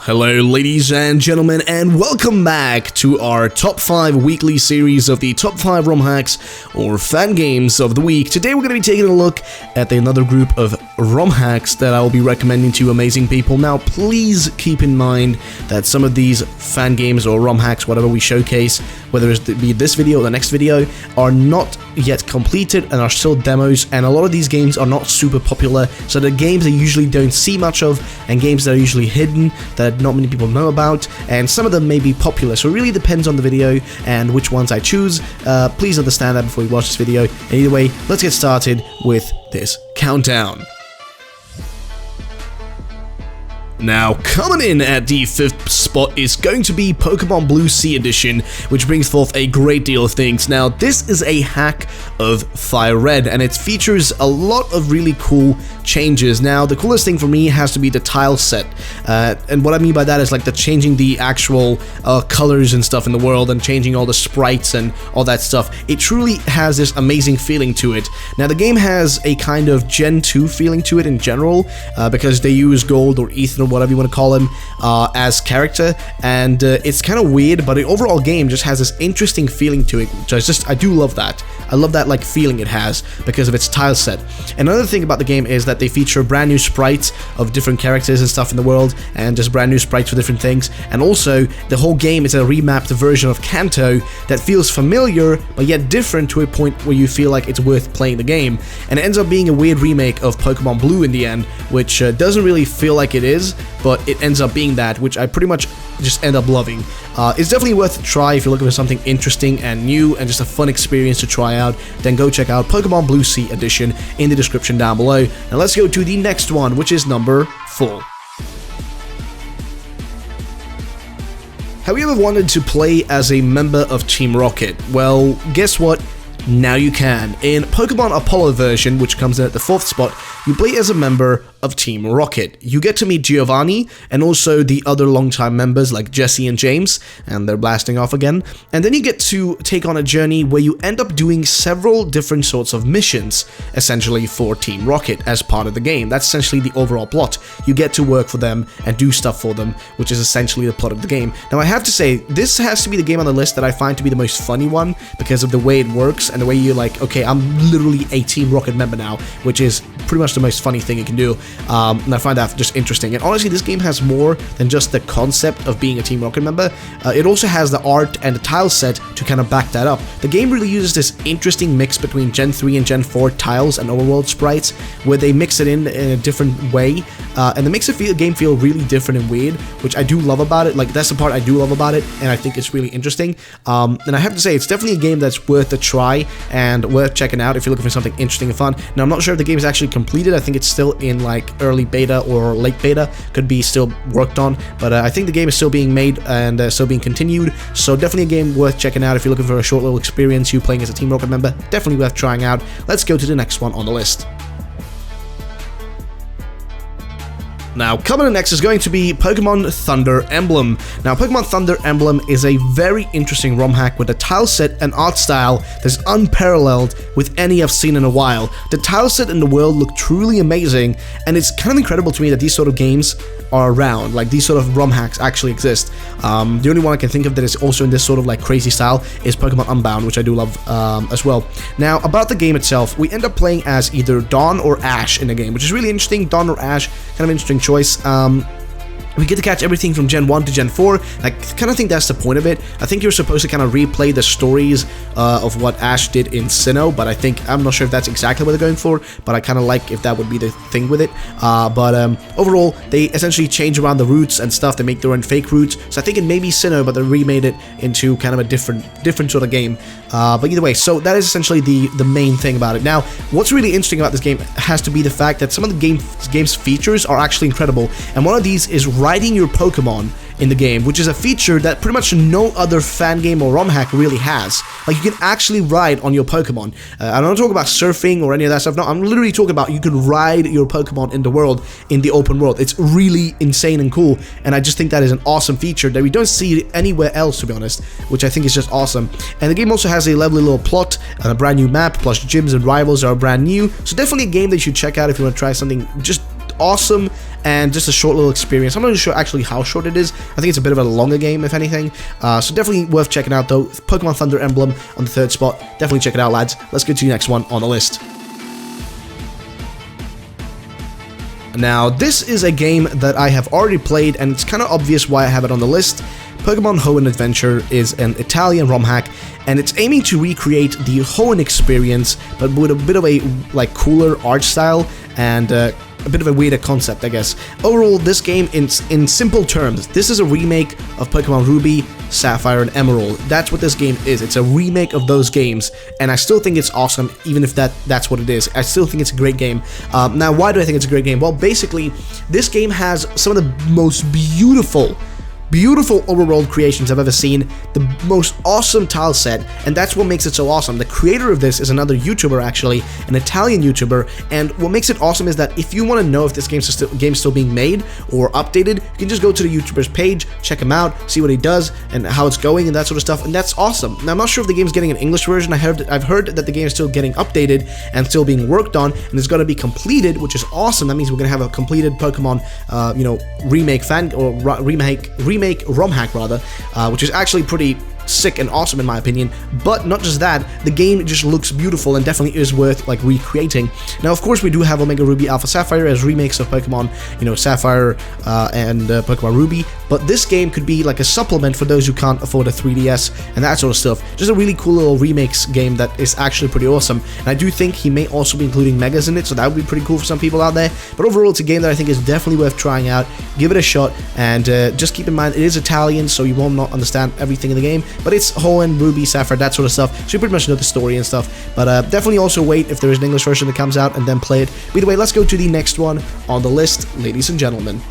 Hello ladies and gentlemen, and welcome back to our top 5 weekly series of the top 5 ROM hacks or fan games of the week. Today we're going to be taking a look at another group of ROM hacks that I will be recommending to amazing people. Now please keep in mind that some of these fan games or ROM hacks, whatever we showcase, whether it be this video or the next video, are not yet completed and are still demos, and a lot of these games are not super popular, so the games that you usually don't see much of and games that are usually hidden that not many people know about, and some of them may be popular, so it really depends on the video and which ones I choose. Please understand that before you watch this video. And either way, let's get started with this countdown. Now, coming in at the 5th spot is going to be Pokemon Blue Sea Edition, which brings forth a great deal of things. Now, this is a hack of Fire Red, and it features a lot of really cool changes. Now, the coolest thing for me has to be the tile set, and what I mean by that is like changing the actual colors and stuff in the world, and changing all the sprites and all that stuff. It truly has this amazing feeling to it. Now, the game has a kind of Gen 2 feeling to it in general, because they use Gold or Ethan or whatever you want to call him as character, and it's kind of weird, but the overall game just has this interesting feeling to it, which I do love that. I love that like feeling it has because of its tile set. Another thing about the game is that they feature brand new sprites of different characters and stuff in the world, and just brand new sprites for different things, and also the whole game is a remapped version of Kanto that feels familiar but yet different to a point where you feel like it's worth playing the game, and it ends up being a weird remake of Pokemon Blue in the end, which doesn't really feel like it is, but it ends up being that, which I pretty much just end up loving. It's definitely worth a try if you're looking for something interesting and new and just a fun experience to try out. Then go check out Pokemon Blue Sea Edition in the description down below. Now let's go to the next one, which is number 4. Have you ever wanted to play as a member of Team Rocket? Well, guess what? Now you can. In Pokemon Apollo version, which comes in at the 4th spot, you play as a member of Team Rocket. You get to meet Giovanni and also the other longtime members like Jesse and James, and they're blasting off again. And then you get to take on a journey where you end up doing several different sorts of missions, essentially for Team Rocket as part of the game. That's essentially the overall plot. You get to work for them and do stuff for them, which is essentially the plot of the game. Now I have to say, this has to be the game on the list that I find to be the most funny one because of the way it works and the way you're like, okay, I'm literally a Team Rocket member now, which is pretty much the most funny thing you can do. And I find that just interesting. And honestly, this game has more than just the concept of being a Team Rocket member. It also has the art and the tile set to kind of back that up. The game really uses this interesting mix between Gen 3 and Gen 4 tiles and overworld sprites, where they mix it in a different way, and it makes the game feel really different and weird, which I do love about it. Like, that's the part I do love about it, and I think it's really interesting. And I have to say, it's definitely a game that's worth a try and worth checking out if you're looking for something interesting and fun. Now, I'm not sure if the game is actually completed. I think it's still in like early beta or late beta, could be still worked on, but I think the game is still being made and still being continued, so definitely a game worth checking out if you're looking for a short little experience, you playing as a Team Rocket member. Definitely worth trying out. Let's go to the next one on the list. Now, coming in next is going to be Pokemon Thunder Emblem. Now, Pokemon Thunder Emblem is a very interesting ROM hack with a tile set and art style that's unparalleled with any I've seen in a while. The tile set and the world look truly amazing, and it's kind of incredible to me that these sort of games are around, like these sort of ROM hacks actually exist. The only one I can think of that is also in this sort of like crazy style is Pokemon Unbound, which I do love as well. Now, about the game itself, we end up playing as either Dawn or Ash in the game, which is really interesting. Dawn or Ash, kind of interesting choice. We get to catch everything from Gen 1 to Gen 4. I kind of think that's the point of it. I think you're supposed to kind of replay the stories of what Ash did in Sinnoh, but I'm not sure if that's exactly what they're going for, but I kind of like if that would be the thing with it. But overall, they essentially change around the routes and stuff. They make their own fake routes. So I think it may be Sinnoh, but they remade it into kind of a different sort of game. But either way, so that is essentially the main thing about it. Now, what's really interesting about this game has to be the fact that some of the game's features are actually incredible, and one of these is riding your Pokemon in the game, which is a feature that pretty much no other fan game or ROM hack really has. Like, you can actually ride on your Pokemon. I'm not talking about surfing or any of that stuff. No, I'm literally talking about you can ride your Pokemon in the world, in the open world. It's really insane and cool, and I just think that is an awesome feature that we don't see anywhere else, to be honest, which I think is just awesome. And the game also has a lovely little plot and a brand new map, plus gyms and rivals are brand new, so definitely a game that you should check out if you want to try something just awesome and just a short little experience. I'm not sure actually how short it is. I think it's a bit of a longer game, if anything. So definitely worth checking out, though. Pokemon Thunder Emblem on the 3rd spot. Definitely check it out, lads. Let's go to the next one on the list. Now, this is a game that I have already played, and it's kind of obvious why I have it on the list. Pokemon Hoenn Adventure is an Italian ROM hack, and it's aiming to recreate the Hoenn experience, but with a bit of a cooler art style and a bit of a weirder concept, I guess. Overall, this game, in simple terms, this is a remake of Pokemon Ruby, Sapphire, and Emerald. That's what this game is. It's a remake of those games, and I still think it's awesome, even if that's what it is. I still think it's a great game. Now, why do I think it's a great game? Well, basically, this game has some of the most beautiful overworld creations I've ever seen, the most awesome tile set, and that's what makes it so awesome. The creator of this is another YouTuber, actually, an Italian YouTuber, and what makes it awesome is that if you want to know if this game's still being made or updated, you can just go to the YouTuber's page, check him out, see what he does, and how it's going, and that sort of stuff, and that's awesome. Now, I'm not sure if the game's getting an English version. I've heard that the game is still getting updated and still being worked on, and it's going to be completed, which is awesome. That means we're going to have a completed Pokemon, remake ROM hack, rather, which is actually pretty sick and awesome in my opinion. But not just that, the game just looks beautiful and definitely is worth recreating. Now, of course, we do have Omega Ruby Alpha Sapphire as remakes of Pokemon, Sapphire and Pokemon Ruby, but this game could be like a supplement for those who can't afford a 3DS and that sort of stuff. Just a really cool little remakes game that is actually pretty awesome, and I do think he may also be including Megas in it, so that would be pretty cool for some people out there. But overall, it's a game that I think is definitely worth trying out. Give it a shot, and just keep in mind it is Italian, so you won't not understand everything in the game, but it's Hoenn, Ruby, Sapphire, that sort of stuff, so you pretty much know the story and stuff. But definitely also wait if there is an English version that comes out and then play it. By the way, let's go to the next one on the list, ladies and gentlemen.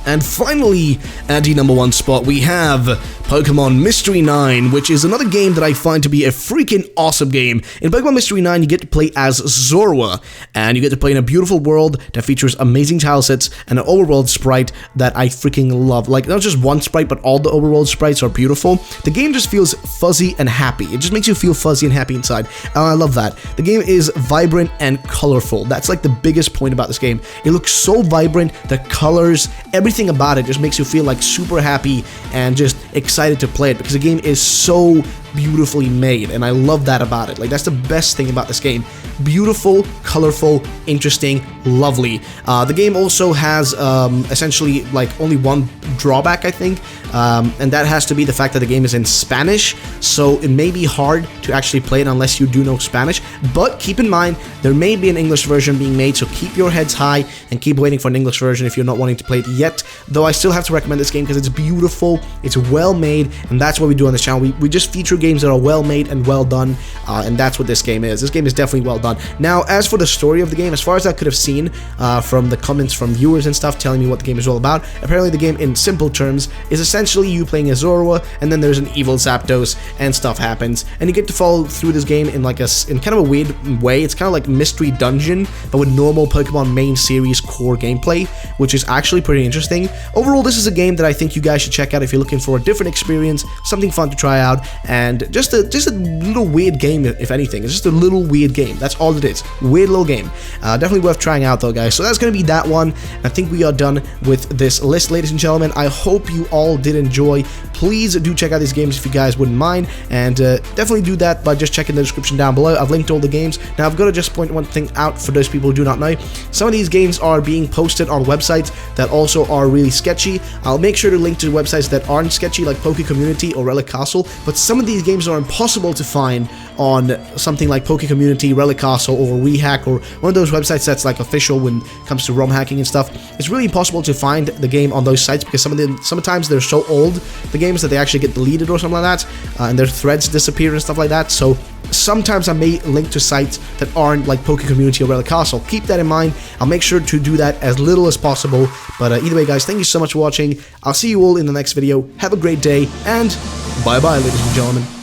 And finally, at the number 1 spot, we have Pokemon Mystery 9, which is another game that I find to be a freaking awesome game. In Pokemon Mystery 9, you get to play as Zorua, and you get to play in a beautiful world that features amazing tile sets and an overworld sprite that I freaking love. Like, not just one sprite, but all the overworld sprites are beautiful. The game just feels fuzzy and happy. It just makes you feel fuzzy and happy inside, and I love that. The game is vibrant and colorful. That's like the biggest point about this game. It looks so vibrant, the colors, everything about it just makes you feel like super happy and just excited to play it, because the game is so beautifully made, and I love that about it. Like, that's the best thing about this game. Beautiful, colorful, interesting, lovely. The game also has essentially like only one drawback, I think, and that has to be the fact that the game is in Spanish, so it may be hard to actually play it unless you do know Spanish. But keep in mind, there may be an English version being made, so keep your heads high and keep waiting for an English version if you're not wanting to play it yet. Though I still have to recommend this game because it's beautiful, it's well made, and that's what we do on this channel. We just feature games that are well made and well done, and that's what this game is. This game is definitely well done. Now, as for the story of the game, as far as I could have seen from the comments from viewers and stuff telling me what the game is all about, apparently the game, in simple terms, is essentially you playing as Zorua, and then there's an evil Zapdos, and stuff happens, and you get to follow through this game in kind of a weird way. It's kind of like Mystery Dungeon, but with normal Pokemon main series core gameplay, which is actually pretty interesting. Overall, this is a game that I think you guys should check out if you're looking for a different experience, something fun to try out, and just a little weird game, if anything. It's just a little weird game. That's all it is. Weird little game. Definitely worth trying out, though, guys. So that's going to be that one. I think we are done with this list, ladies and gentlemen. I hope you all did enjoy. Please do check out these games if you guys wouldn't mind, and definitely do that by just checking the description down below. I've linked all the games. Now, I've got to just point one thing out for those people who do not know. Some of these games are being posted on websites that also are really sketchy. I'll make sure to link to websites that aren't sketchy, like Poke Community or Relic Castle, but some of these games are impossible to find on something like Poke Community, Relic Castle, or WeHack, or one of those websites that's like official when it comes to ROM hacking and stuff. It's really impossible to find the game on those sites because sometimes they're so old, the games, that they actually get deleted or something like that, and their threads disappear and stuff like that. So sometimes I may link to sites that aren't like Poke Community or Relic Castle. Keep that in mind. I'll make sure to do that as little as possible. But either way, guys, thank you so much for watching. I'll see you all in the next video. Have a great day, and bye-bye, ladies and gentlemen.